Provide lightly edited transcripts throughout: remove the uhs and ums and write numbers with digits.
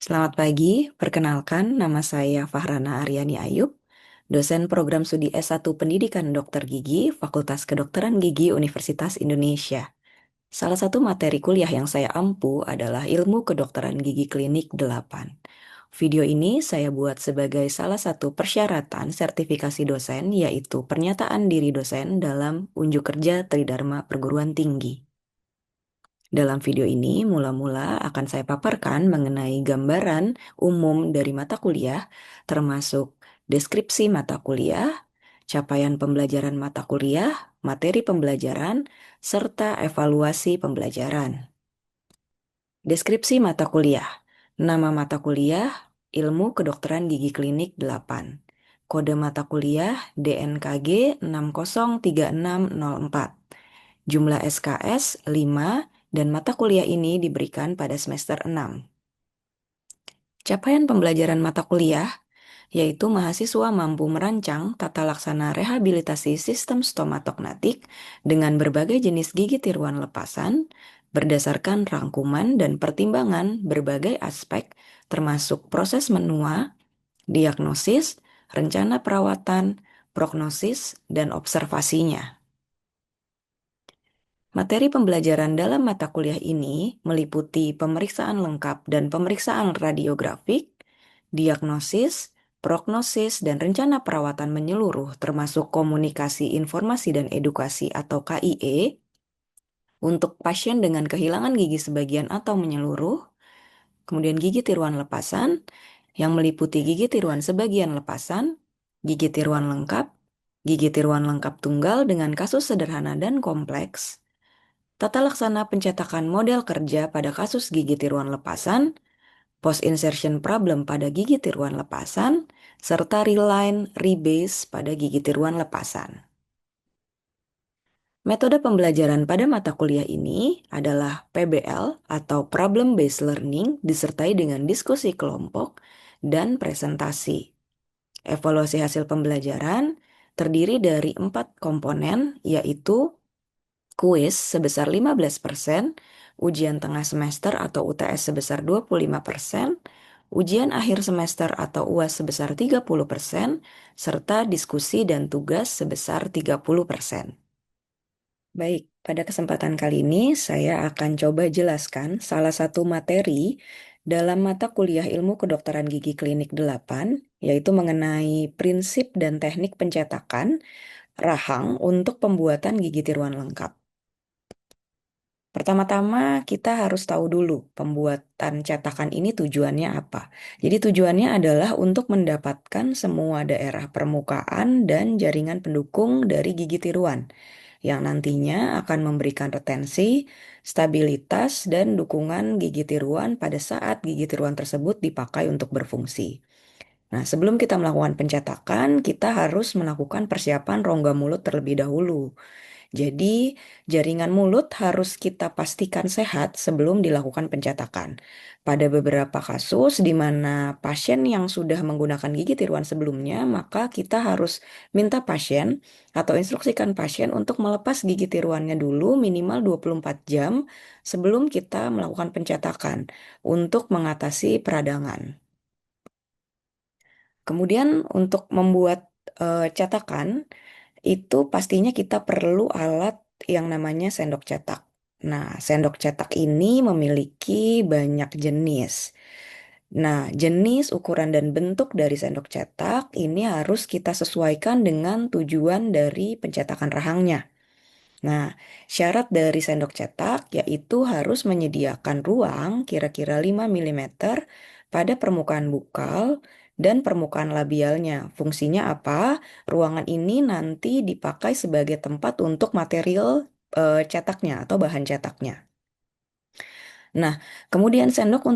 Selamat pagi, perkenalkan nama saya Fahrana Aryani Ayub, dosen program studi S1 Pendidikan Dokter Gigi, Fakultas Kedokteran Gigi Universitas Indonesia. Salah satu materi kuliah yang saya ampu adalah Ilmu Kedokteran Gigi Klinik 8. Video ini saya buat sebagai salah satu persyaratan sertifikasi dosen, yaitu pernyataan diri dosen dalam unjuk kerja Tridharma Perguruan Tinggi. Dalam video ini, mula-mula akan saya paparkan mengenai gambaran umum dari mata kuliah, termasuk deskripsi mata kuliah, capaian pembelajaran mata kuliah, materi pembelajaran, serta evaluasi pembelajaran. Deskripsi mata kuliah. Nama mata kuliah, Ilmu Kedokteran Gigi Klinik 8. Kode mata kuliah DNKG 603604. Jumlah SKS 5 dan mata kuliah ini diberikan pada semester 6. Capaian pembelajaran mata kuliah yaitu mahasiswa mampu merancang tata laksana rehabilitasi sistem stomatognatik dengan berbagai jenis gigi tiruan lepasan berdasarkan rangkuman dan pertimbangan berbagai aspek termasuk proses menua, diagnosis, rencana perawatan, prognosis, dan observasinya. Materi pembelajaran dalam mata kuliah ini meliputi pemeriksaan lengkap dan pemeriksaan radiografik, diagnosis, prognosis, dan rencana perawatan menyeluruh termasuk komunikasi informasi dan edukasi atau KIE untuk pasien dengan kehilangan gigi sebagian atau menyeluruh, kemudian gigi tiruan lepasan yang meliputi gigi tiruan sebagian lepasan, gigi tiruan lengkap, gigi tiruan lengkap tunggal dengan kasus sederhana dan kompleks, tata laksana pencetakan model kerja pada kasus gigi tiruan lepasan, post-insertion problem pada gigi tiruan lepasan, serta reline, rebase pada gigi tiruan lepasan. Metode pembelajaran pada mata kuliah ini adalah PBL atau Problem Based Learning disertai dengan diskusi kelompok dan presentasi. Evaluasi hasil pembelajaran terdiri dari 4 komponen, yaitu kuis sebesar 15%, ujian tengah semester atau UTS sebesar 25%, ujian akhir semester atau UAS sebesar 30%, serta diskusi dan tugas sebesar 30%. Baik, pada kesempatan kali ini saya akan coba jelaskan salah satu materi dalam mata kuliah Ilmu Kedokteran Gigi Klinik 8, yaitu mengenai prinsip dan teknik pencetakan rahang untuk pembuatan gigi tiruan lengkap. Pertama-tama kita harus tahu dulu pembuatan cetakan ini tujuannya apa. Jadi tujuannya adalah untuk mendapatkan semua daerah permukaan dan jaringan pendukung dari gigi tiruan yang nantinya akan memberikan retensi, stabilitas, dan dukungan gigi tiruan pada saat gigi tiruan tersebut dipakai untuk berfungsi. Nah, sebelum kita melakukan pencetakan, kita harus melakukan persiapan rongga mulut terlebih dahulu. Jadi, jaringan mulut harus kita pastikan sehat sebelum dilakukan pencetakan. Pada beberapa kasus di mana pasien yang sudah menggunakan gigi tiruan sebelumnya, maka kita harus minta pasien atau instruksikan pasien untuk melepas gigi tiruannya dulu minimal 24 jam sebelum kita melakukan pencetakan untuk mengatasi peradangan. Kemudian untuk membuat cetakan, itu pastinya kita perlu alat yang namanya sendok cetak. Nah, sendok cetak ini memiliki banyak jenis. Nah, jenis, ukuran, dan bentuk dari sendok cetak ini harus kita sesuaikan dengan tujuan dari pencetakan rahangnya. Nah, syarat dari sendok cetak yaitu harus menyediakan ruang kira-kira 5 mm pada permukaan bukal dan permukaan labialnya. Fungsinya apa? Ruangan ini nanti dipakai sebagai tempat untuk material cetaknya atau bahan cetaknya. Nah, kemudian sendok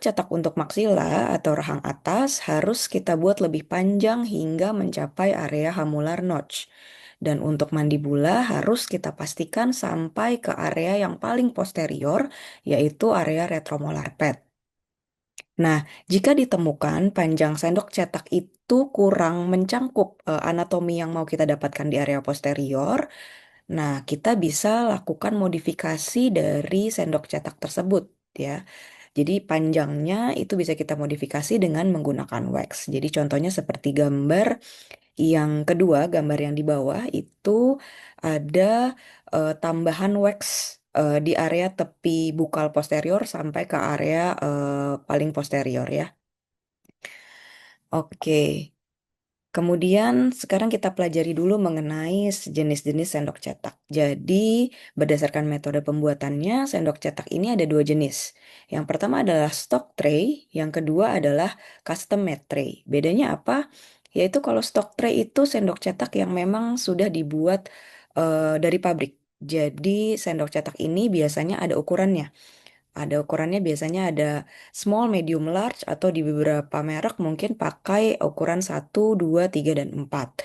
cetak untuk maksila atau rahang atas harus kita buat lebih panjang hingga mencapai area hamular notch. Dan untuk mandibula harus kita pastikan sampai ke area yang paling posterior, yaitu area retromolar pad. Nah, jika ditemukan panjang sendok cetak itu kurang mencangkup anatomi yang mau kita dapatkan di area posterior, nah kita bisa lakukan modifikasi dari sendok cetak tersebut ya. Jadi panjangnya itu bisa kita modifikasi dengan menggunakan wax. Jadi contohnya seperti gambar yang kedua, gambar yang di bawah itu ada tambahan wax di area tepi bukal posterior sampai ke area paling posterior ya. Oke. Kemudian sekarang kita pelajari dulu mengenai jenis-jenis sendok cetak. Jadi berdasarkan metode pembuatannya, sendok cetak ini ada dua jenis. Yang pertama adalah stock tray, yang kedua adalah custom made tray. Bedanya apa? Yaitu kalau stock tray itu sendok cetak yang memang sudah dibuat dari pabrik. Jadi sendok cetak ini biasanya ada ukurannya. Ada ukurannya biasanya ada small, medium, large, atau di beberapa merek mungkin pakai ukuran satu 2 3 dan 4.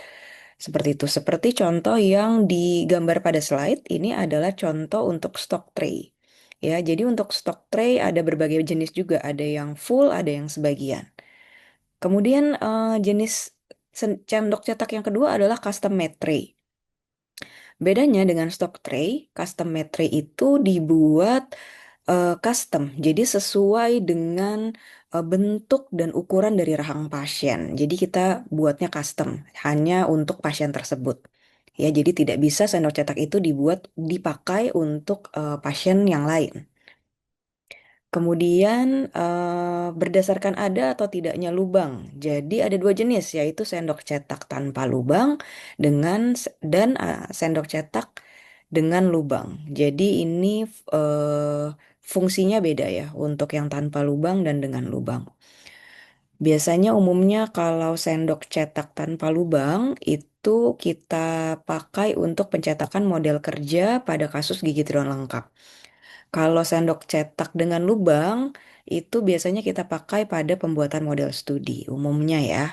Seperti itu. Seperti contoh yang digambar pada slide, ini adalah contoh untuk stock tray. Ya, jadi untuk stock tray ada berbagai jenis juga. Ada yang full, ada yang sebagian. Kemudian jenis sendok cetak yang kedua adalah custom made tray. Bedanya dengan stock tray, custom made tray itu dibuat custom, jadi sesuai dengan bentuk dan ukuran dari rahang pasien. Jadi kita buatnya custom, hanya untuk pasien tersebut. Ya, jadi tidak bisa sendok cetak itu dipakai untuk pasien yang lain. Kemudian berdasarkan ada atau tidaknya lubang. Jadi ada dua jenis yaitu sendok cetak tanpa lubang dan sendok cetak dengan lubang. Jadi ini fungsinya beda ya untuk yang tanpa lubang dan dengan lubang. Biasanya umumnya kalau sendok cetak tanpa lubang itu kita pakai untuk pencetakan model kerja pada kasus gigi tiruan lengkap. Kalau sendok cetak dengan lubang, itu biasanya kita pakai pada pembuatan model studi umumnya ya.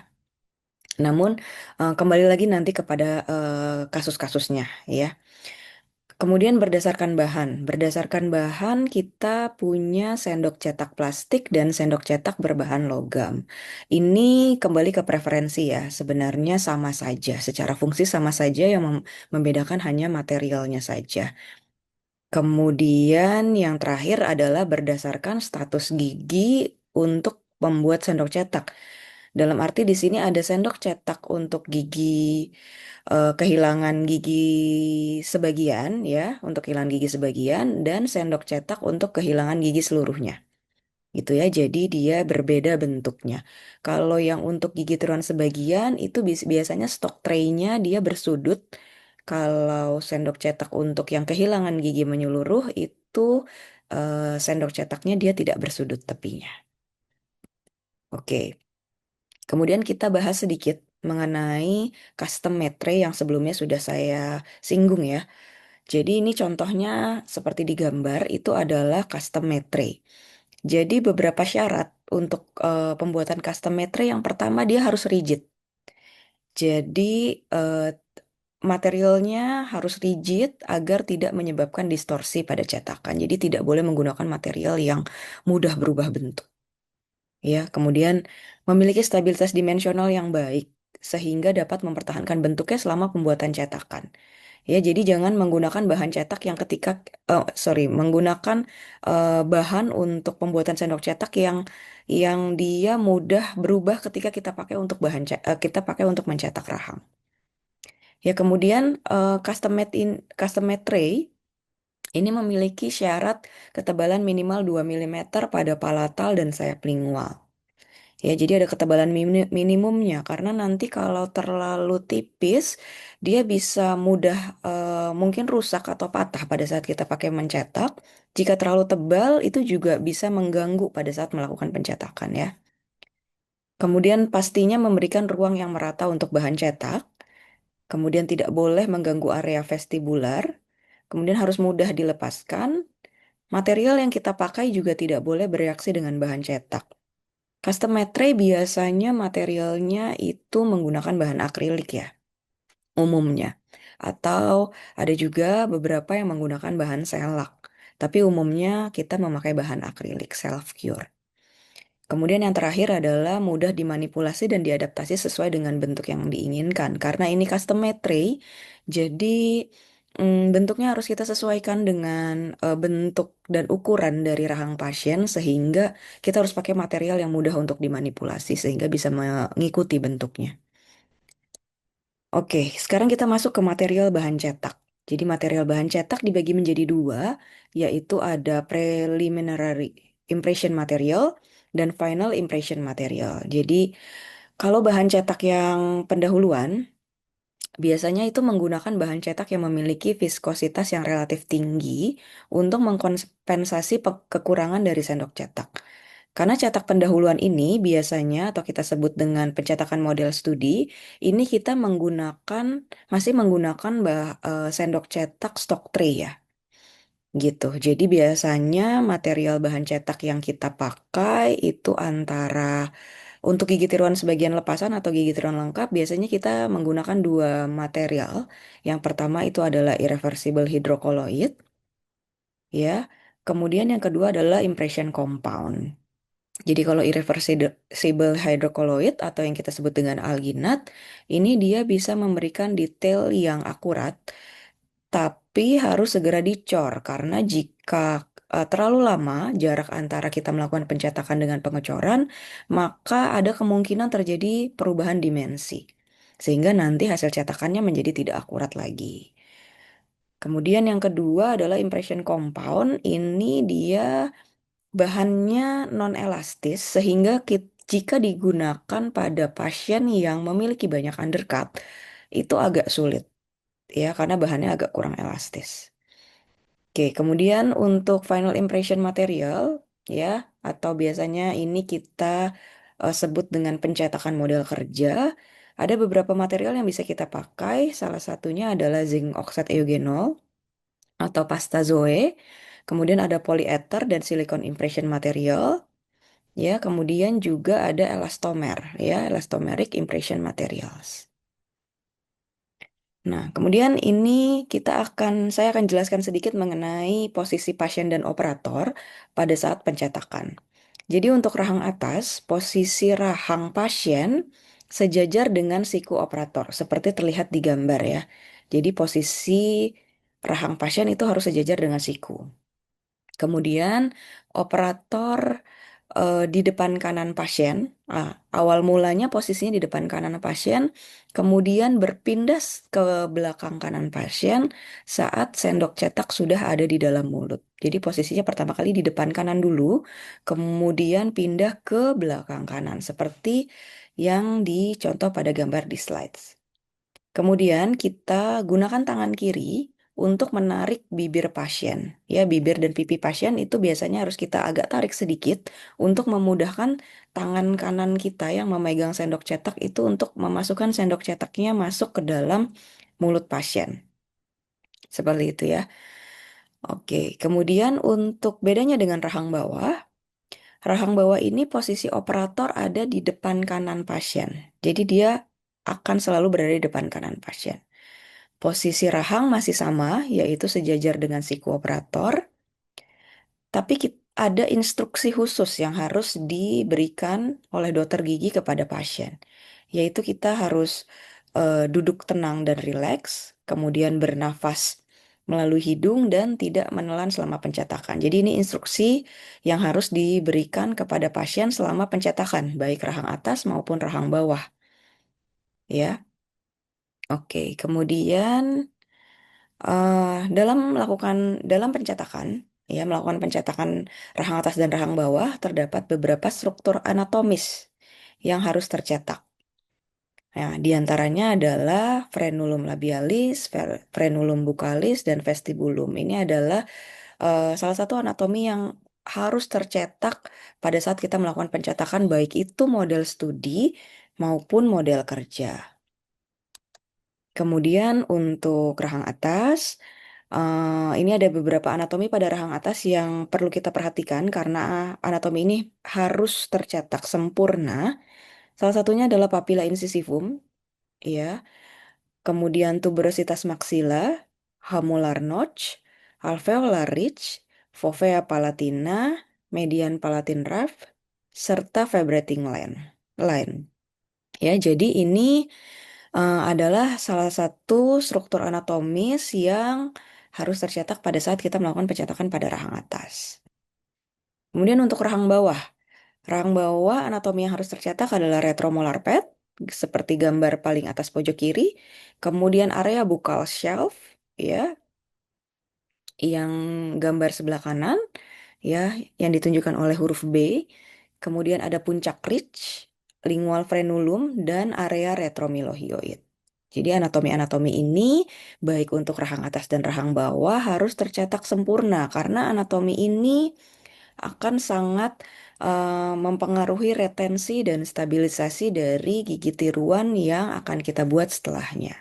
Namun kembali lagi nanti kepada kasus-kasusnya ya. Kemudian berdasarkan bahan kita punya sendok cetak plastik dan sendok cetak berbahan logam. Ini kembali ke preferensi ya. Sebenarnya sama saja, secara fungsi sama saja yang membedakan hanya materialnya saja. Kemudian yang terakhir adalah berdasarkan status gigi untuk membuat sendok cetak. Dalam arti di sini ada sendok cetak untuk gigi kehilangan gigi sebagian ya, untuk kehilangan gigi sebagian dan sendok cetak untuk kehilangan gigi seluruhnya. Gitu ya. Jadi dia berbeda bentuknya. Kalau yang untuk gigi tiruan sebagian itu biasanya stok tray-nya dia bersudut. Kalau sendok cetak untuk yang kehilangan gigi menyeluruh itu sendok cetaknya dia tidak bersudut tepinya. Oke. Kemudian kita bahas sedikit mengenai custom made tray yang sebelumnya sudah saya singgung ya. Jadi ini contohnya seperti di gambar itu adalah custom made tray. Jadi beberapa syarat untuk pembuatan custom metre yang pertama dia harus rigid. Jadi eh, materialnya harus rigid agar tidak menyebabkan distorsi pada cetakan. Jadi tidak boleh menggunakan material yang mudah berubah bentuk. Ya, kemudian memiliki stabilitas dimensional yang baik sehingga dapat mempertahankan bentuknya selama pembuatan cetakan. Ya, jadi jangan menggunakan bahan cetak yang menggunakan bahan untuk pembuatan sendok cetak yang dia mudah berubah ketika kita pakai untuk mencetak rahang. Ya, kemudian custom made tray ini memiliki syarat ketebalan minimal 2 milimeter pada palatal dan sayap lingual. Ya, jadi ada ketebalan minimumnya karena nanti kalau terlalu tipis dia bisa mudah mungkin rusak atau patah pada saat kita pakai mencetak. Jika terlalu tebal itu juga bisa mengganggu pada saat melakukan pencetakan ya. Kemudian pastinya memberikan ruang yang merata untuk bahan cetak. Kemudian tidak boleh mengganggu area vestibular. Kemudian harus mudah dilepaskan. Material yang kita pakai juga tidak boleh bereaksi dengan bahan cetak. Custom matre biasanya materialnya itu menggunakan bahan akrilik ya, umumnya. Atau ada juga beberapa yang menggunakan bahan selak. Tapi umumnya kita memakai bahan akrilik self cure. Kemudian yang terakhir adalah mudah dimanipulasi dan diadaptasi sesuai dengan bentuk yang diinginkan. Karena ini custom made tray, jadi Bentuknya harus kita sesuaikan dengan bentuk dan ukuran dari rahang pasien sehingga kita harus pakai material yang mudah untuk dimanipulasi sehingga bisa mengikuti bentuknya. Oke, sekarang kita masuk ke material bahan cetak. Jadi material bahan cetak dibagi menjadi dua, yaitu ada preliminary impression material dan final impression material. Jadi kalau bahan cetak yang pendahuluan, biasanya itu menggunakan bahan cetak yang memiliki viskositas yang relatif tinggi untuk mengkompensasi kekurangan dari sendok cetak. Karena cetak pendahuluan ini biasanya atau kita sebut dengan pencetakan model studi, ini kita masih menggunakan sendok cetak stock tray ya, gitu. Jadi biasanya material bahan cetak yang kita pakai itu antara untuk gigi tiruan sebagian lepasan atau gigi tiruan lengkap, biasanya kita menggunakan dua material. Yang pertama itu adalah irreversible hydrocolloid, ya. Kemudian yang kedua adalah impression compound. Jadi kalau irreversible hydrocolloid atau yang kita sebut dengan alginat, ini dia bisa memberikan detail yang akurat, tapi harus segera dicor karena jika terlalu lama jarak antara kita melakukan pencetakan dengan pengecoran, maka ada kemungkinan terjadi perubahan dimensi. Sehingga nanti hasil cetakannya menjadi tidak akurat lagi. Kemudian yang kedua adalah impression compound. Ini dia bahannya non-elastis sehingga jika digunakan pada pasien yang memiliki banyak undercut, itu agak sulit ya karena bahannya agak kurang elastis. Oke, kemudian untuk final impression material ya atau biasanya ini kita sebut dengan pencetakan model kerja. Ada beberapa material yang bisa kita pakai, salah satunya adalah zinc oxide eugenol atau pasta Zoe. Kemudian ada polyether dan silicone impression material. Ya, kemudian juga ada elastomer, ya, elastomeric impression materials. Nah, kemudian saya akan jelaskan sedikit mengenai posisi pasien dan operator pada saat pencetakan. Jadi untuk rahang atas, posisi rahang pasien sejajar dengan siku operator, seperti terlihat di gambar ya. Jadi posisi rahang pasien itu harus sejajar dengan siku. Kemudian operator di depan kanan pasien. Awal mulanya posisinya di depan kanan pasien, kemudian berpindah ke belakang kanan pasien saat sendok cetak sudah ada di dalam mulut. Jadi posisinya pertama kali di depan kanan dulu, kemudian pindah ke belakang kanan seperti yang dicontoh pada gambar di slides. Kemudian kita gunakan tangan kiri untuk menarik bibir pasien. Ya, bibir dan pipi pasien itu biasanya harus kita agak tarik sedikit untuk memudahkan tangan kanan kita yang memegang sendok cetak itu untuk memasukkan sendok cetaknya masuk ke dalam mulut pasien. Seperti itu ya. Oke, kemudian untuk bedanya dengan rahang bawah ini posisi operator ada di depan kanan pasien. Jadi dia akan selalu berada di depan kanan pasien. Posisi rahang masih sama, yaitu sejajar dengan siku operator, tapi ada instruksi khusus yang harus diberikan oleh dokter gigi kepada pasien, yaitu kita harus duduk tenang dan rileks, kemudian bernafas melalui hidung dan tidak menelan selama pencetakan. Jadi ini instruksi yang harus diberikan kepada pasien selama pencetakan, baik rahang atas maupun rahang bawah, ya. Oke, kemudian dalam pencetakan, ya melakukan pencetakan rahang atas dan rahang bawah, terdapat beberapa struktur anatomis yang harus tercetak. Nah, di antaranya adalah frenulum labialis, frenulum buccalis, dan vestibulum. Ini adalah salah satu anatomi yang harus tercetak pada saat kita melakukan pencetakan, baik itu model studi maupun model kerja. Kemudian untuk rahang atas, ini ada beberapa anatomi pada rahang atas yang perlu kita perhatikan karena anatomi ini harus tercetak sempurna. Salah satunya adalah papilla incisivum, ya. Kemudian tuberositas maxilla, hamular notch, alveolar ridge, fovea palatina, median palatine raft, serta vibrating line. Ya, jadi ini adalah salah satu struktur anatomis yang harus tercetak pada saat kita melakukan pencetakan pada rahang atas. Kemudian untuk rahang bawah anatomi yang harus tercetak adalah retromolar pad, seperti gambar paling atas pojok kiri, kemudian area buccal shelf, ya, yang gambar sebelah kanan, ya, yang ditunjukkan oleh huruf B. Kemudian ada puncak ridge, lingual frenulum, dan area retromilohioid. Jadi anatomi-anatomi ini baik untuk rahang atas dan rahang bawah harus tercetak sempurna karena anatomi ini akan sangat mempengaruhi retensi dan stabilisasi dari gigi tiruan yang akan kita buat setelahnya.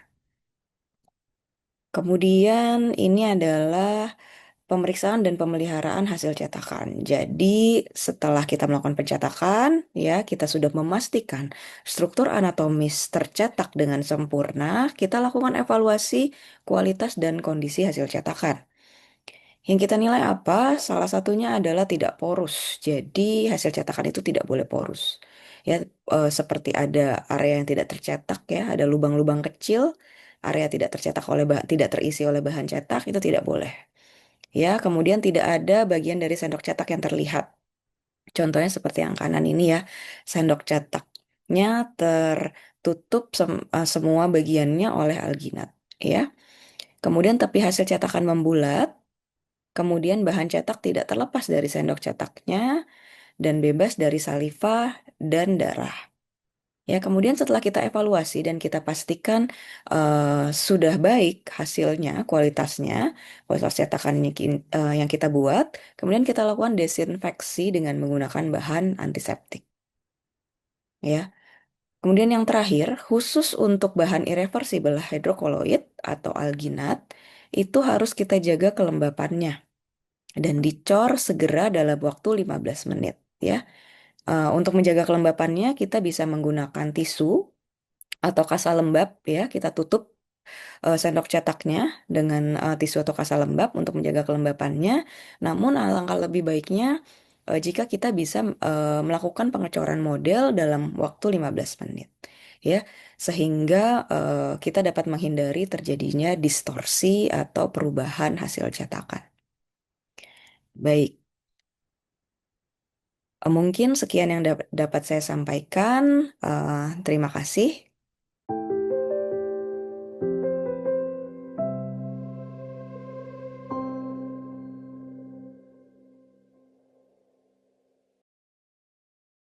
Kemudian ini adalah pemeriksaan dan pemeliharaan hasil cetakan. Jadi, setelah kita melakukan pencetakan, ya, kita sudah memastikan struktur anatomis tercetak dengan sempurna, kita lakukan evaluasi kualitas dan kondisi hasil cetakan. Yang kita nilai apa? Salah satunya adalah tidak porus. Jadi, hasil cetakan itu tidak boleh porus. Ya, seperti ada area yang tidak tercetak, ya, ada lubang-lubang kecil, area tidak tercetak oleh tidak terisi oleh bahan cetak, itu tidak boleh. Ya, kemudian tidak ada bagian dari sendok cetak yang terlihat. Contohnya seperti yang kanan ini, ya, sendok cetaknya tertutup semua bagiannya oleh alginat. Ya, kemudian tepi hasil cetakan membulat, kemudian bahan cetak tidak terlepas dari sendok cetaknya dan bebas dari saliva dan darah. Ya, kemudian setelah kita evaluasi dan kita pastikan sudah baik hasilnya, kualitas cetakan yang kita buat, kemudian kita lakukan desinfeksi dengan menggunakan bahan antiseptik. Ya, kemudian yang terakhir, khusus untuk bahan irreversible hidrokoloid atau alginat, itu harus kita jaga kelembapannya dan dicor segera dalam waktu 15 menit. Ya, untuk menjaga kelembapannya, kita bisa menggunakan tisu atau kasa lembab, ya, kita tutup sendok cetaknya dengan tisu atau kasa lembab untuk menjaga kelembapannya. Namun alangkah lebih baiknya jika kita bisa melakukan pengecoran model dalam waktu 15 menit. Ya, sehingga kita dapat menghindari terjadinya distorsi atau perubahan hasil cetakan. Baik, mungkin sekian yang dapat saya sampaikan. Terima kasih.